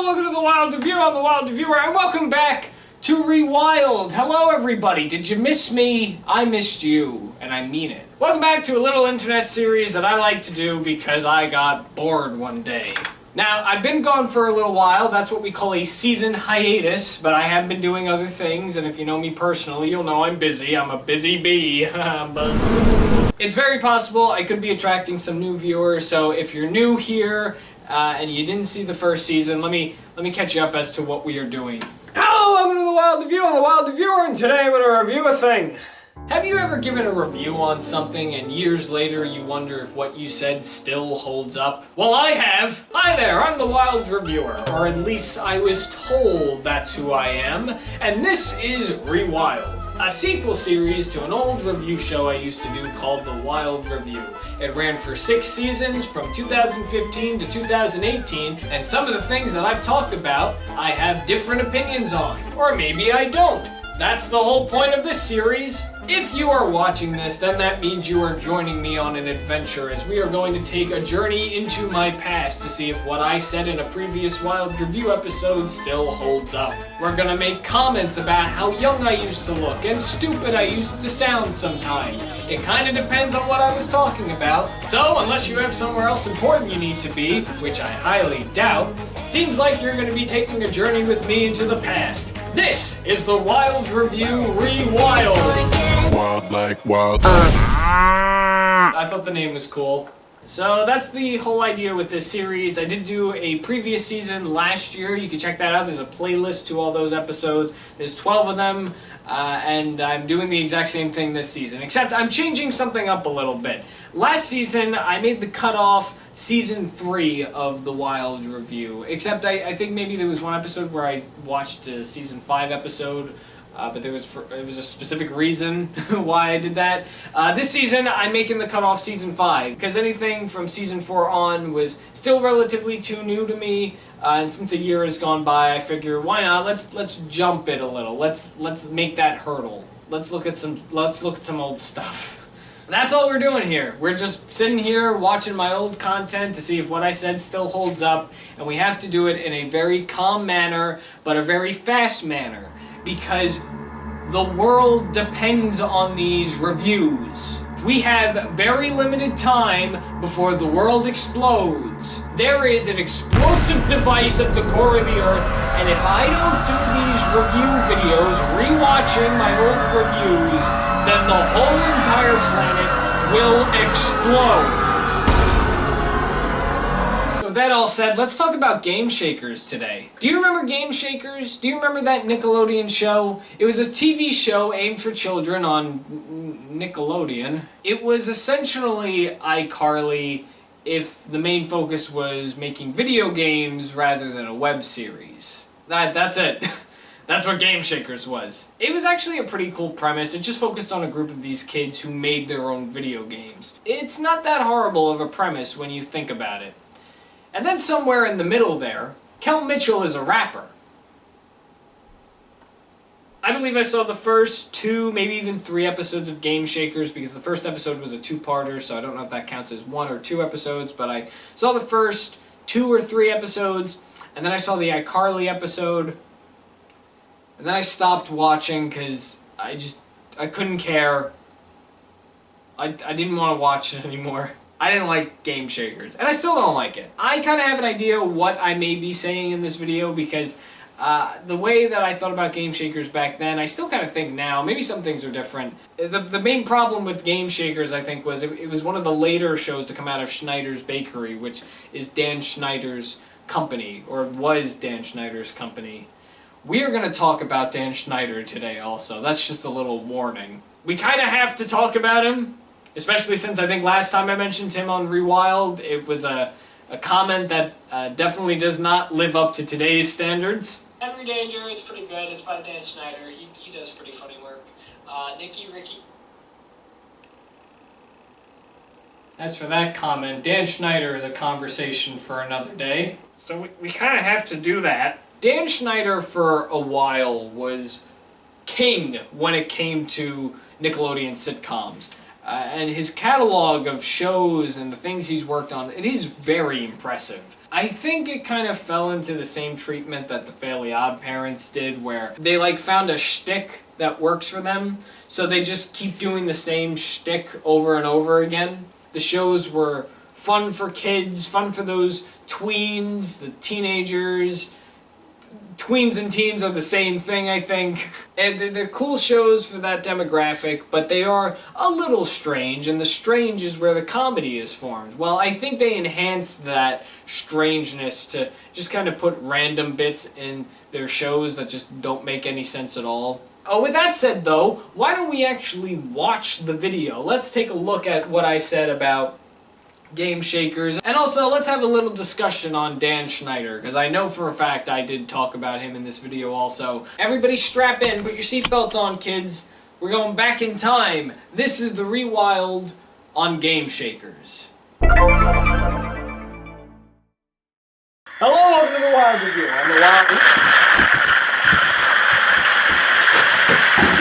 welcome to The Wild Review. I'm The Wild Reviewer, and welcome back to Rewild. Hello, everybody. Did you miss me? I missed you, and I mean it. Welcome back to a little internet series that I like to do because I got bored one day. Now, I've been gone for a little while. That's what we call a season hiatus, but I have been doing other things, and if you know me personally, you'll know I'm busy. I'm a busy bee. But it's very possible I could be attracting some new viewers, so if you're new here, and you didn't see the first season, let me catch you up as to what we are doing. Hello, welcome to The Wild Review. I'm The Wild Reviewer, and today I'm going to review a thing. Have you ever given a review on something and years later you wonder if what you said still holds up? Well, I have! Hi there, I'm The Wild Reviewer, or at least I was told that's who I am, and this is Rewild, a sequel series to an old review show I used to do called The Wild Review. It ran for 6 seasons from 2015 to 2018, and some of the things that I've talked about, I have different opinions on. Or maybe I don't. That's the whole point of this series. If you are watching this, then that means you are joining me on an adventure as we are going to take a journey into my past to see if what I said in a previous Wild Review episode still holds up. We're gonna make comments about how young I used to look and stupid I used to sound sometimes. It kinda depends on what I was talking about. So, unless you have somewhere else important you need to be, which I highly doubt, seems like you're gonna be taking a journey with me into the past. This is the Wild Review Rewild. Wild like wild. I thought the name was cool. So that's the whole idea with this series. I did do a previous season last year. You can check that out. There's a playlist to all those episodes. There's 12 of them, and I'm doing the exact same thing this season, except I'm changing something up a little bit. Last season, I made the cutoff season 3 of the Wild Review, except I think maybe there was one episode where I watched a season 5 episode, but it was a specific reason why I did that. This season, I'm making the cutoff season 5, because anything from season 4 on was still relatively too new to me, and since a year has gone by, I figure, why not? Let's jump it a little. Let's make that hurdle. Let's look at some old stuff. That's all we're doing here. We're just sitting here watching my old content to see if what I said still holds up, and we have to do it in a very calm manner, but a very fast manner, because the world depends on these reviews. We have very limited time before the world explodes. There is an explosive device at the core of the earth, and if I don't do these review videos, rewatching my old reviews, then the whole entire planet will explode. With that all said, let's talk about Game Shakers today. Do you remember Game Shakers? Do you remember that Nickelodeon show? It was a TV show aimed for children on Nickelodeon. It was essentially iCarly if the main focus was making video games rather than a web series. That's it. That's what Game Shakers was. It was actually a pretty cool premise. It just focused on a group of these kids who made their own video games. It's not that horrible of a premise when you think about it. And then somewhere in the middle there, Kel Mitchell is a rapper. I believe I saw the first 2, maybe even 3 episodes of Game Shakers, because the first episode was a 2-parter, so I don't know if that counts as 1 or 2 episodes, but I saw the first 2 or 3 episodes, and then I saw the iCarly episode, and then I stopped watching because I couldn't care. I didn't want to watch it anymore. I didn't like Game Shakers, and I still don't like it. I kind of have an idea what I may be saying in this video because the way that I thought about Game Shakers back then, I still kind of think now. Maybe some things are different. The main problem with Game Shakers, I think, was it was one of the later shows to come out of Schneider's Bakery, which is Dan Schneider's company, or was Dan Schneider's company. We are going to talk about Dan Schneider today also. That's just a little warning. We kind of have to talk about him, especially since I think last time I mentioned him on Rewild, it was a comment that definitely does not live up to today's standards. Henry Danger, it's pretty good. It's by Dan Schneider. He does pretty funny work. Ricky. As for that comment, Dan Schneider is a conversation for another day. So we kind of have to do that. Dan Schneider for a while was king when it came to Nickelodeon sitcoms. and his catalog of shows and the things he's worked on, it is very impressive. I think it kind of fell into the same treatment that the Fairly Odd Parents did, where they like found a shtick that works for them, so they just keep doing the same shtick over and over again. The shows were fun for kids, fun for those tweens, the teenagers. Tweens and teens are the same thing, I think. And they're cool shows for that demographic, but they are a little strange, and the strange is where the comedy is formed. Well, I think they enhanced that strangeness to just kind of put random bits in their shows that just don't make any sense at all. Oh, with that said, though, why don't we actually watch the video? Let's take a look at what I said about Game Shakers, and also let's have a little discussion on Dan Schneider, because I know for a fact I did talk about him in this video also. Everybody strap in, put your seatbelts on, kids. We're going back in time. This is the Rewild on Game Shakers. Hello, welcome to the Wild Review. I'm the Wild.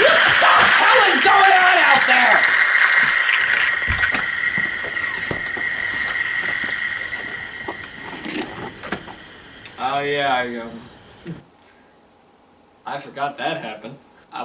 What the hell is going on out there? Oh yeah, I forgot that happened.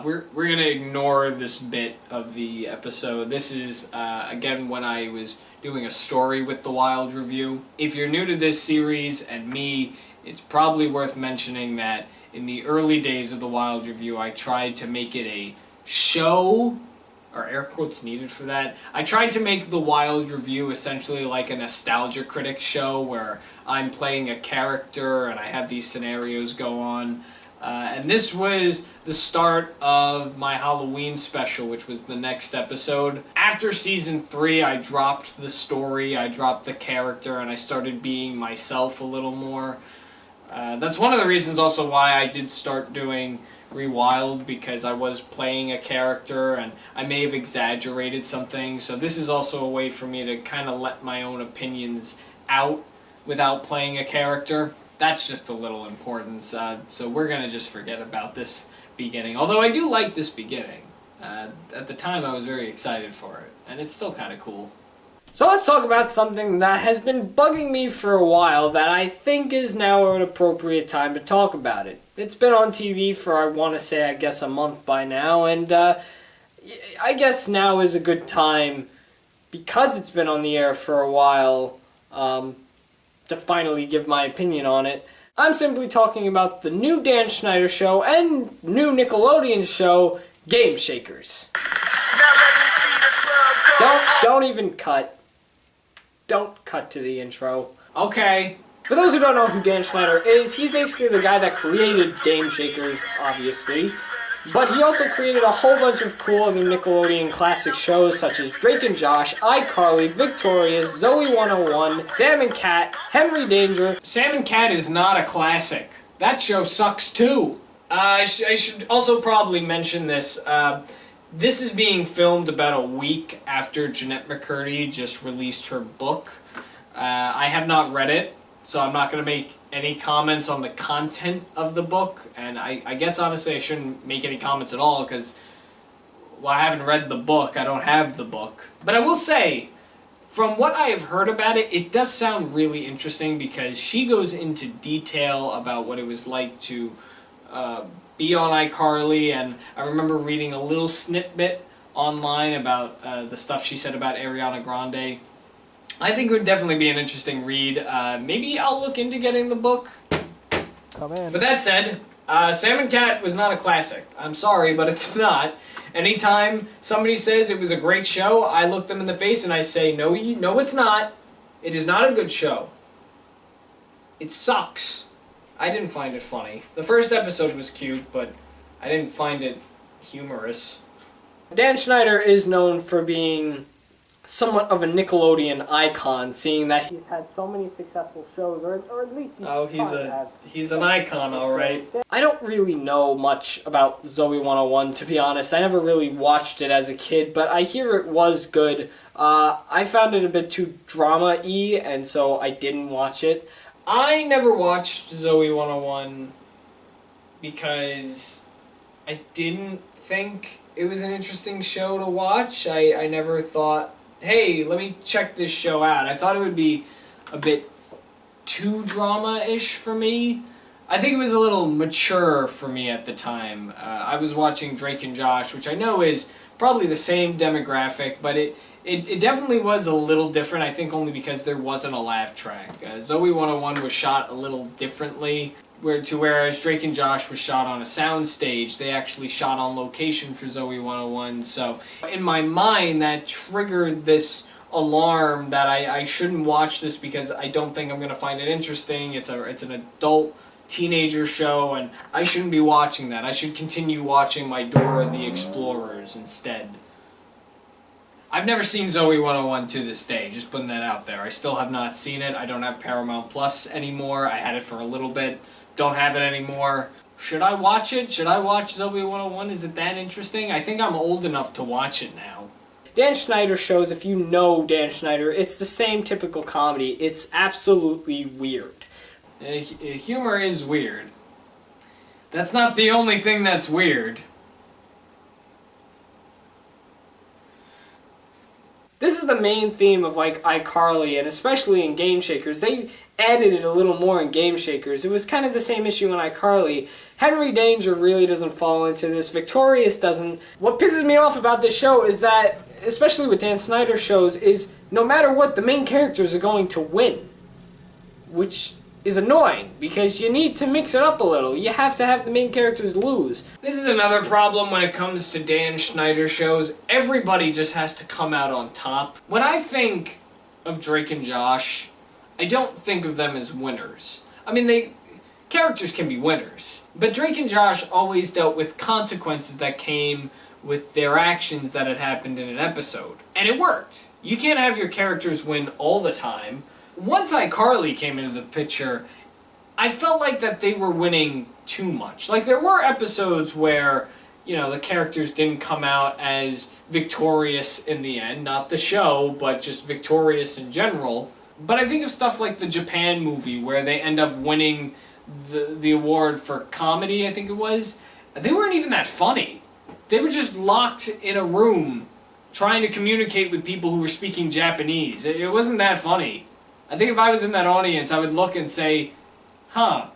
We're gonna ignore this bit of the episode. This is again when I was doing a story with the Wild Review. If you're new to this series and me, it's probably worth mentioning that in the early days of the Wild Review, I tried to make it a show. Are air quotes needed for that? I tried to make the Wild Review essentially like a nostalgia critic show where I'm playing a character and I have these scenarios go on. And this was the start of my Halloween special, which was the next episode. After season 3, I dropped the story, I dropped the character, and I started being myself a little more. That's one of the reasons also why I did start doing Rewild, because I was playing a character and I may have exaggerated something. So this is also a way for me to kind of let my own opinions out without playing a character. That's just a little importance. So we're going to just forget about this beginning. Although I do like this beginning. At the time I was very excited for it, and it's still kind of cool. So let's talk about something that has been bugging me for a while that I think is now an appropriate time to talk about it. It's been on TV for, I want to say, I guess a month by now, and I guess now is a good time, because it's been on the air for a while, to finally give my opinion on it. I'm simply talking about the new Dan Schneider show and new Nickelodeon show, Game Shakers. Don't even cut. Don't cut to the intro. Okay. For those who don't know who Dan Schneider is, he's basically the guy that created Game Shakers, obviously. But he also created a whole bunch of cool other Nickelodeon classic shows such as Drake and Josh, iCarly, Victorious, Zoe 101, Sam and Cat, Henry Danger. Sam and Cat is not a classic. That show sucks too. I should also probably mention this. This is being filmed about a week after Jeanette McCurdy just released her book. I have not read it, so I'm not going to make any comments on the content of the book. And I guess, honestly, I shouldn't make any comments at all because, well, I haven't read the book. I don't have the book. But I will say, from what I have heard about it, it does sound really interesting because she goes into detail about what it was like to be on iCarly, and I remember reading a little snippet online about the stuff she said about Ariana Grande. I think it would definitely be an interesting read. Maybe I'll look into getting the book. Come in. But that said, Sam and Cat was not a classic. I'm sorry, but it's not. Anytime somebody says it was a great show, I look them in the face and I say, no, it's not. It is not a good show. It sucks. I didn't find it funny. The first episode was cute, but I didn't find it humorous. Dan Schneider is known for being somewhat of a Nickelodeon icon, seeing that he's had so many successful shows, or at least he's an icon, all right. I don't really know much about Zoe 101, to be honest. I never really watched it as a kid, but I hear it was good. I found it a bit too drama-y, and so I didn't watch it. I never watched Zoe 101 because I didn't think it was an interesting show to watch. I never thought, hey, let me check this show out. I thought it would be a bit too drama-ish for me. I think it was a little mature for me at the time. I was watching Drake and Josh, which I know is probably the same demographic, but it definitely was a little different, I think only because there wasn't a laugh track. Zoe 101 was shot a little differently, whereas Drake and Josh was shot on a sound stage. They actually shot on location for Zoe 101, so in my mind that triggered this alarm that I shouldn't watch this because I don't think I'm going to find it interesting. It's an adult teenager show, and I shouldn't be watching that. I should continue watching my Dora the Explorers instead. I've never seen Zoe 101 to this day, just putting that out there. I still have not seen it. I don't have Paramount Plus anymore. I had it for a little bit. Don't have it anymore. Should I watch it? Should I watch Zoe 101? Is it that interesting? I think I'm old enough to watch it now. Dan Schneider shows, if you know Dan Schneider, it's the same typical comedy. It's absolutely weird. Humor is weird. That's not the only thing that's weird. This is the main theme of, like, iCarly, and especially in Game Shakers. They added it a little more in Game Shakers. It was kind of the same issue in iCarly. Henry Danger really doesn't fall into this. Victorious doesn't. What pisses me off about this show is that, especially with Dan Snyder shows, is no matter what, the main characters are going to win. Which is annoying, because you need to mix it up a little. You have to have the main characters lose. This is another problem when it comes to Dan Schneider shows. Everybody just has to come out on top. When I think of Drake and Josh, I don't think of them as winners. I mean, characters can be winners. But Drake and Josh always dealt with consequences that came with their actions that had happened in an episode. And it worked. You can't have your characters win all the time. Once iCarly came into the picture, I felt like that they were winning too much. Like, there were episodes where, you know, the characters didn't come out as victorious in the end. Not the show, but just victorious in general. But I think of stuff like the Japan movie, where they end up winning the award for comedy, I think it was. They weren't even that funny. They were just locked in a room trying to communicate with people who were speaking Japanese. It wasn't that funny. I think if I was in that audience, I would look and say, huh,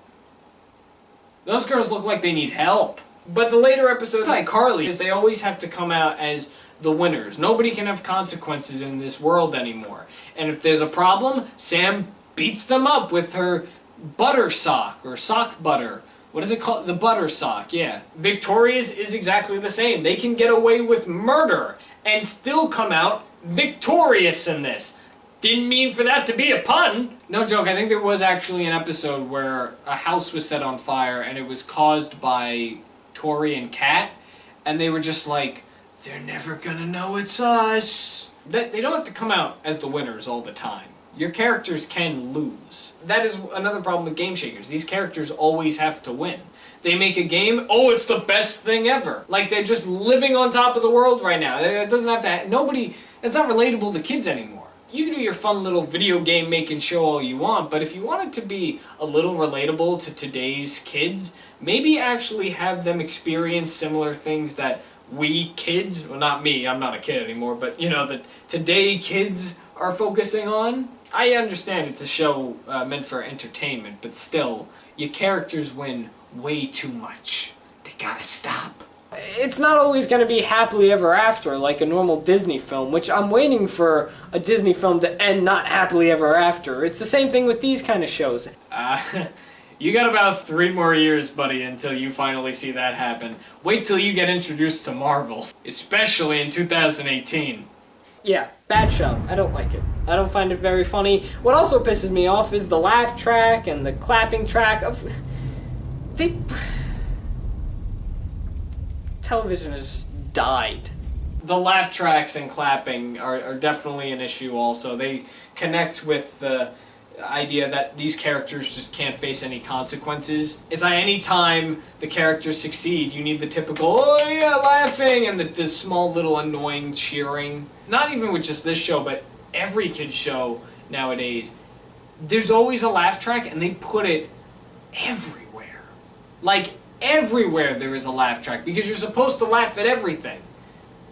those girls look like they need help. But the later episodes, like iCarly, is they always have to come out as the winners. Nobody can have consequences in this world anymore. And if there's a problem, Sam beats them up with her butter sock, or sock butter. What is it called? The butter sock, yeah. Victorious is exactly the same. They can get away with murder and still come out victorious in this. Didn't mean for that to be a pun. No joke, I think there was actually an episode where a house was set on fire and it was caused by Tori and Kat, and they were just like, they're never gonna know it's us. They don't have to come out as the winners all the time. Your characters can lose. That is another problem with Game Shakers. These characters always have to win. They make a game, oh, it's the best thing ever. Like, they're just living on top of the world right now. It doesn't have to, it's not relatable to kids anymore. You can do your fun little video game making show all you want, but if you want it to be a little relatable to today's kids, maybe actually have them experience similar things that we kids, well, not me, I'm not a kid anymore, but you know, that today kids are focusing on. I understand it's a show meant for entertainment, but still, your characters win way too much. They gotta stop. It's not always going to be happily ever after like a normal Disney film, which I'm waiting for a Disney film to end not happily ever after. It's the same thing with these kind of shows. You got about 3 more years, buddy, until you finally see that happen. Wait till you get introduced to Marvel, especially in 2018. Yeah, bad show. I don't like it. I don't find it very funny. What also pisses me off is the laugh track and the clapping track. Television has just died. The laugh tracks and clapping are definitely an issue also. They connect with the idea that these characters just can't face any consequences. It's like any time the characters succeed, you need the typical, oh yeah, laughing, and the small little annoying cheering. Not even with just this show, but every kid's show nowadays. There's always a laugh track, and they put it everywhere. Like, everywhere there is a laugh track, because you're supposed to laugh at everything.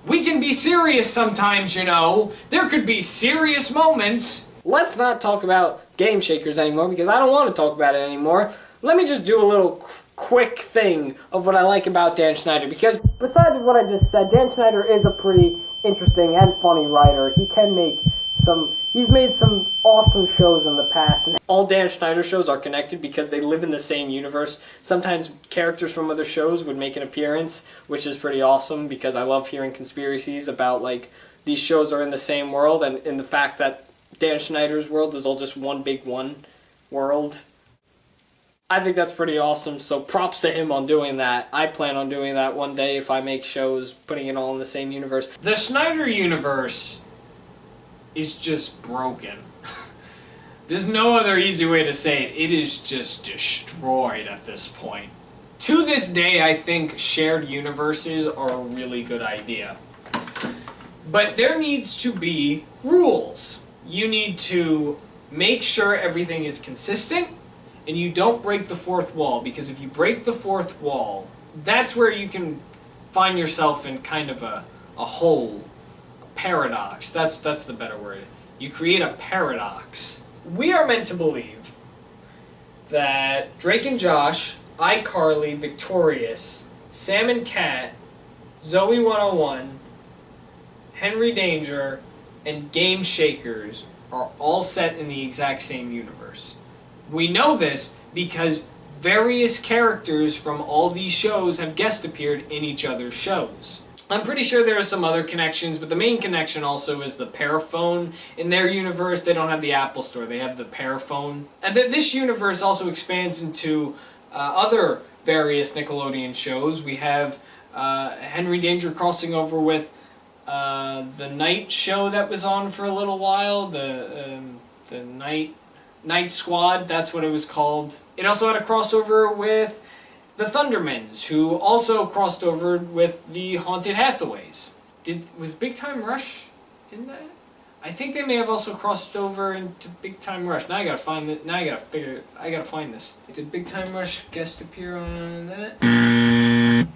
We can be serious sometimes, you know. There could be serious moments. Let's not talk about Game Shakers anymore, because I don't want to talk about it anymore. Let me just do a little quick thing of what I like about Dan Schneider, because besides what I just said, Dan Schneider is a pretty interesting and funny writer. He's made some awesome shows in the past, and all Dan Schneider shows are connected because they live in the same universe. Sometimes characters from other shows would make an appearance, which is pretty awesome, because I love hearing conspiracies about, like, these shows are in the same world, and in the fact that Dan Schneider's world is all just one big world. I think that's pretty awesome, so props to him on doing that. I plan on doing that one day if I make shows, putting it all in the same universe. The Schneider universe is just broken. There's no other easy way to say it. It is just destroyed at this point. To this day, I think shared universes are a really good idea. But there needs to be rules. You need to make sure everything is consistent, and you don't break the fourth wall, because if you break the fourth wall, that's where you can find yourself in kind of a hole, a paradox. That's the better word. You create a paradox. We are meant to believe that Drake and Josh, iCarly, Victorious, Sam and Cat, Zoe 101, Henry Danger, and Game Shakers are all set in the exact same universe. We know this because various characters from all these shows have guest appeared in each other's shows. I'm pretty sure there are some other connections, but the main connection also is the Paraphone. In their universe, they don't have the Apple Store, they have the Paraphone. And this universe also expands into other various Nickelodeon shows. We have Henry Danger crossing over with the Night show that was on for a little while, the Night Squad, that's what it was called. It also had a crossover with the Thundermans, who also crossed over with the Haunted Hathaways. Was Big Time Rush in that? I think they may have also crossed over into Big Time Rush. Now I gotta find it. Now I gotta find this. Did Big Time Rush guest appear on that?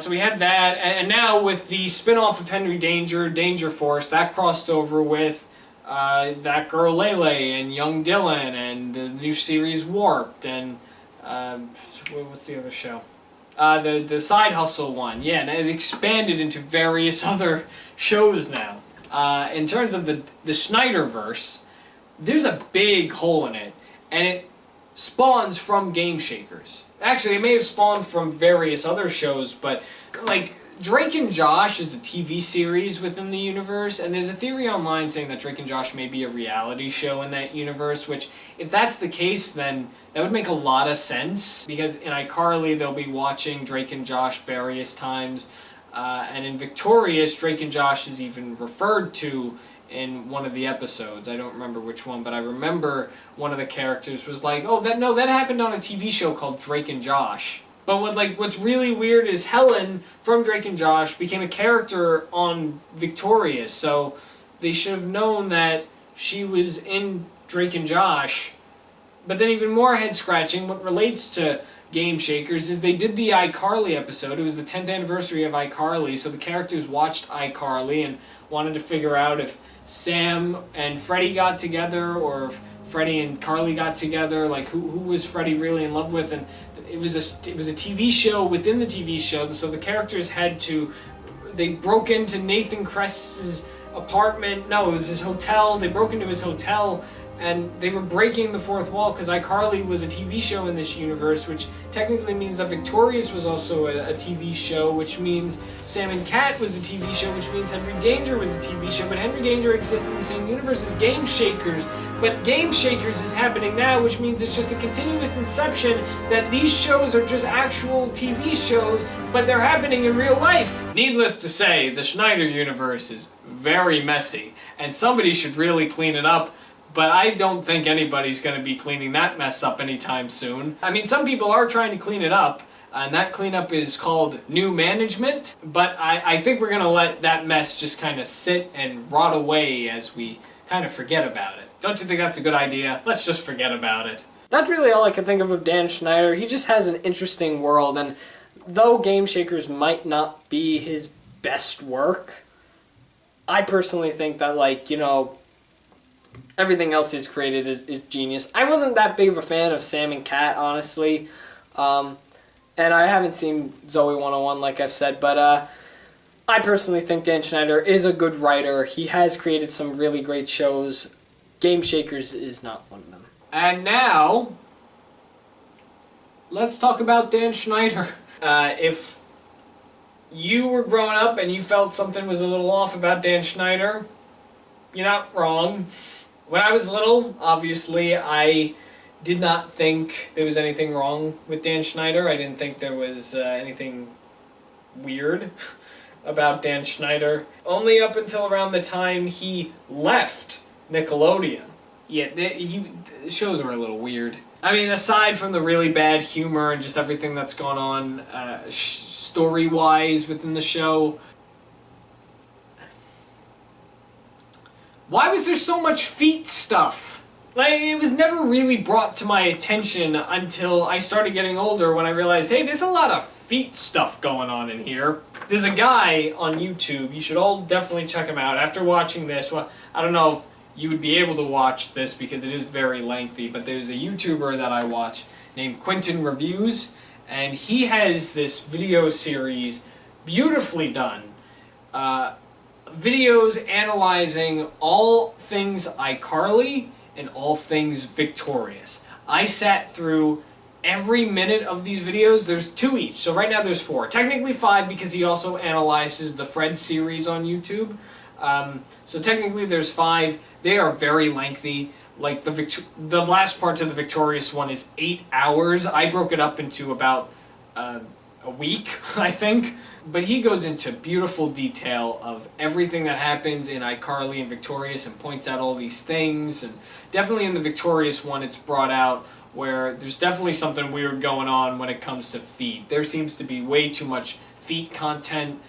So we had that, and now with the spin-off of Henry Danger, Danger Force, that crossed over with that girl Lele and Young Dylan and the new series Warped and what's the other show? The Side Hustle one. Yeah, and it expanded into various other shows now. In terms of the Schneiderverse, there's a big hole in it, and it spawns from Game Shakers. Actually, it may have spawned from various other shows, but like Drake and Josh is a TV series within the universe, and there's a theory online saying that Drake and Josh may be a reality show in that universe, which, if that's the case, then that would make a lot of sense, because in iCarly they'll be watching Drake and Josh various times, and in Victorious, Drake and Josh is even referred to in one of the episodes. I don't remember which one, but I remember one of the characters was like, oh, that happened on a TV show called Drake and Josh. But what's really weird is Helen from Drake and Josh became a character on Victorious, so they should have known that she was in Drake and Josh. But then even more head-scratching, what relates to Game Shakers is they did the iCarly episode. It was the 10th anniversary of iCarly, so the characters watched iCarly and wanted to figure out if Sam and Freddie got together, or if Freddie and Carly got together, like who was Freddie really in love with, and it was a TV show within the TV show, so the characters they broke into Nathan Kress's apartment, no, it was his hotel, they broke into his hotel, and they were breaking the fourth wall, because iCarly was a TV show in this universe, which technically means that Victorious was also a TV show, which means Sam and Cat was a TV show, which means Henry Danger was a TV show, but Henry Danger exists in the same universe as Game Shakers, but Game Shakers is happening now, which means it's just a continuous inception that these shows are just actual TV shows, but they're happening in real life. Needless to say, the Schneider universe is very messy, and somebody should really clean it up. But I don't think anybody's going to be cleaning that mess up anytime soon. I mean, some people are trying to clean it up, and that cleanup is called new management, but I think we're going to let that mess just kind of sit and rot away as we kind of forget about it. Don't you think that's a good idea? Let's just forget about it. That's really all I can think of Dan Schneider. He just has an interesting world, and though Game Shakers might not be his best work, I personally think that, like, you know, everything else he's created is genius. I wasn't that big of a fan of Sam and Cat, honestly. And I haven't seen Zoe 101, like I've said, but I personally think Dan Schneider is a good writer. He has created some really great shows. Game Shakers is not one of them. And now, let's talk about Dan Schneider. If you were growing up and you felt something was a little off about Dan Schneider, you're not wrong. When I was little, obviously, I did not think there was anything wrong with Dan Schneider. I didn't think there was anything weird about Dan Schneider. Only up until around the time he left Nickelodeon. Yeah, the shows were a little weird. I mean, aside from the really bad humor and just everything that's gone on story-wise within the show, why was there so much feet stuff? Like, it was never really brought to my attention until I started getting older when I realized, hey, there's a lot of feet stuff going on in here. There's a guy on YouTube, you should all definitely check him out. After watching this, well, I don't know if you would be able to watch this because it is very lengthy, but there's a YouTuber that I watch named Quentin Reviews, and he has this video series, beautifully done, videos analyzing all things iCarly and all things Victorious. I sat through every minute of these videos. There's 2 each, so right now there's 4. Technically 5 because he also analyzes the Fred series on YouTube. So technically there's 5. They are very lengthy. Like the last part of the Victorious one is 8 hours. I broke it up into about a week, I think. But he goes into beautiful detail of everything that happens in iCarly and Victorious and points out all these things. And definitely in the Victorious one, it's brought out where there's definitely something weird going on when it comes to feet. There seems to be way too much feet content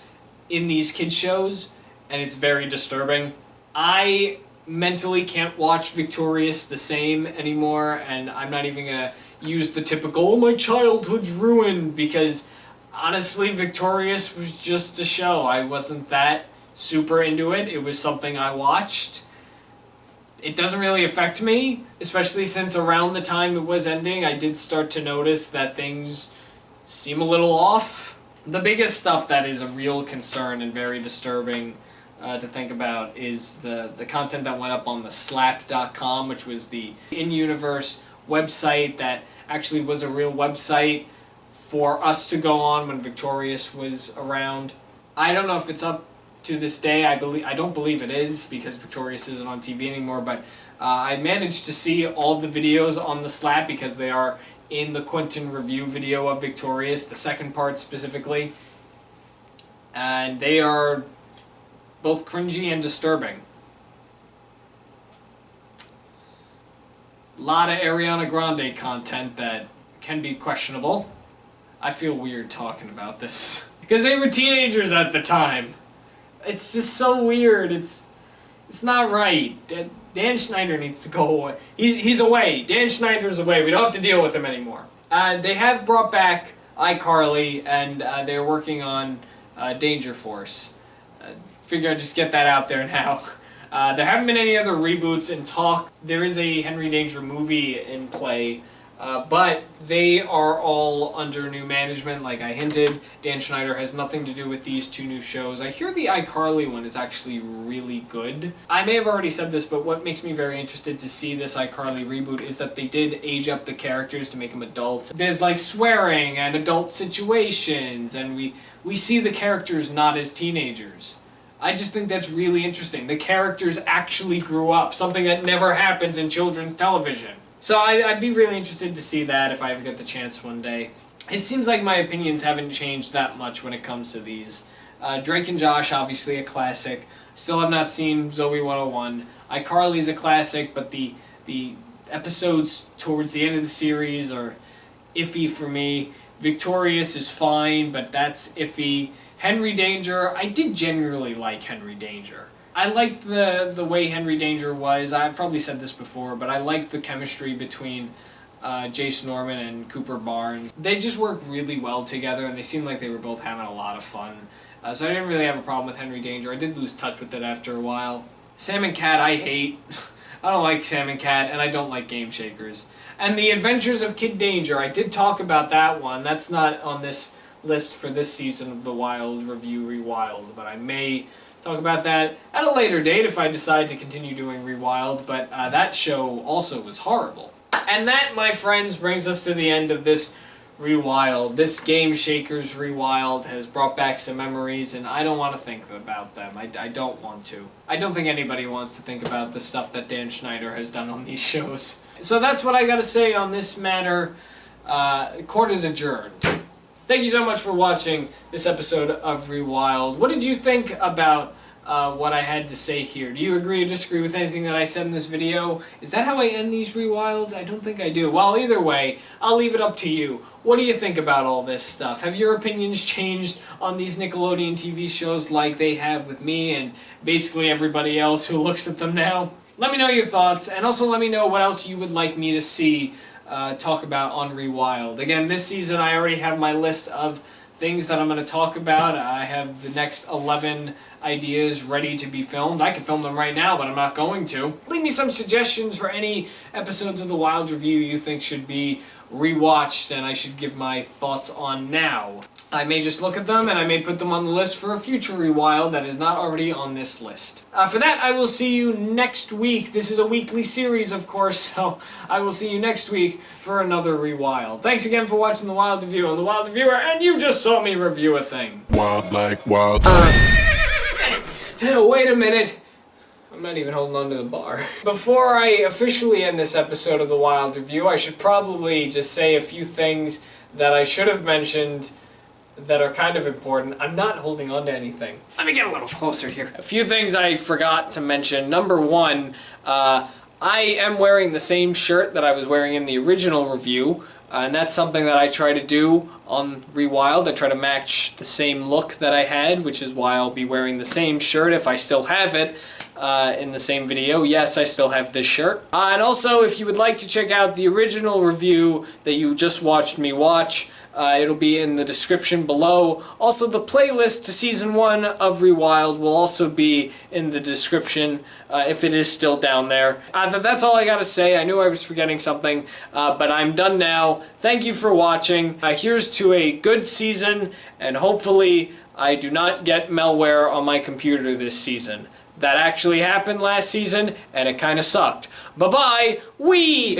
in these kids shows, and it's very disturbing. I mentally can't watch Victorious the same anymore, and I'm not even going to use the typical, oh, my childhood's ruined, because honestly, Victorious was just a show. I wasn't that super into it. It was something I watched. It doesn't really affect me, especially since around the time it was ending, I did start to notice that things seem a little off. The biggest stuff that is a real concern and very disturbing to think about is the content that went up on the slap.com, which was the in-universe website that actually was a real website for us to go on when Victorious was around. I don't know if it's up to this day. I don't believe it is because Victorious isn't on TV anymore, but I managed to see all the videos on the slap because they are in the Quentin review video of Victorious, the second part specifically, and they are both cringy and disturbing. A lot of Ariana Grande content that can be questionable. I feel weird talking about this because they were teenagers at the time. It's just so weird. It's not right. Dan Schneider needs to go away. He's away. Dan Schneider's away. We don't have to deal with him anymore. They have brought back iCarly, and they're working on Danger Force. Figure I'd just get that out there now. There haven't been any other reboots in talk. There is a Henry Danger movie in play, but they are all under new management, like I hinted. Dan Schneider has nothing to do with these 2 new shows. I hear the iCarly one is actually really good. I may have already said this, but what makes me very interested to see this iCarly reboot is that they did age up the characters to make them adult. There's like swearing and adult situations, and we see the characters not as teenagers. I just think that's really interesting. The characters actually grew up, something that never happens in children's television. So I'd be really interested to see that if I ever get the chance one day. It seems like my opinions haven't changed that much when it comes to these. Drake and Josh, obviously a classic. Still have not seen Zoe 101. iCarly's a classic, but the episodes towards the end of the series are iffy for me. Victorious is fine, but that's iffy. Henry Danger, I did genuinely like Henry Danger. I liked the way Henry Danger was. I've probably said this before, but I liked the chemistry between Jace Norman and Cooper Barnes. They just work really well together, and they seemed like they were both having a lot of fun. So I didn't really have a problem with Henry Danger. I did lose touch with it after a while. Sam and Cat, I hate. I don't like Sam and Cat, and I don't like Game Shakers. And The Adventures of Kid Danger, I did talk about that one. That's not on this list for this season of the Wild Review Rewild, but I may talk about that at a later date if I decide to continue doing Rewild, but that show also was horrible. And that, my friends, brings us to the end of this Rewild. This Game Shakers Rewild has brought back some memories, and I don't want to think about them. I don't want to. I don't think anybody wants to think about the stuff that Dan Schneider has done on these shows. So that's what I gotta say on this matter. Court is adjourned. Thank you so much for watching this episode of Rewild. What did you think about what I had to say here? Do you agree or disagree with anything that I said in this video? Is that how I end these Rewilds? I don't think I do. Well, either way, I'll leave it up to you. What do you think about all this stuff? Have your opinions changed on these Nickelodeon TV shows like they have with me and basically everybody else who looks at them now? Let me know your thoughts, and also let me know what else you would like me to see talk about on Rewild. Again, this season I already have my list of things that I'm going to talk about. I have the next 11 ideas ready to be filmed. I could film them right now, but I'm not going to. Leave me some suggestions for any episodes of the Wild Review you think should be rewatched and I should give my thoughts on now. I may just look at them and I may put them on the list for a future Rewild that is not already on this list. For that, I will see you next week. This is a weekly series, of course, so I will see you next week for another Rewild. Thanks again for watching The Wild Review. I'm The Wild Reviewer, and you just saw me review a thing. Wild like wild. Wait a minute. I'm not even holding on to the bar. Before I officially end this episode of The Wild Review, I should probably just say a few things that I should have mentioned that are kind of important. I'm not holding on to anything. Let me get a little closer here. A few things I forgot to mention. Number one, I am wearing the same shirt that I was wearing in the original review, and that's something that I try to do on Rewild. I try to match the same look that I had, which is why I'll be wearing the same shirt if I still have it in the same video. Yes, I still have this shirt. And also, if you would like to check out the original review that you just watched me watch, it'll be in the description below. Also, the playlist to Season 1 of Rewild will also be in the description if it is still down there. That's all I gotta say. I knew I was forgetting something, but I'm done now. Thank you for watching. Here's to a good season, and hopefully I do not get malware on my computer this season. That actually happened last season, and it kinda sucked. Bye-bye! Wee!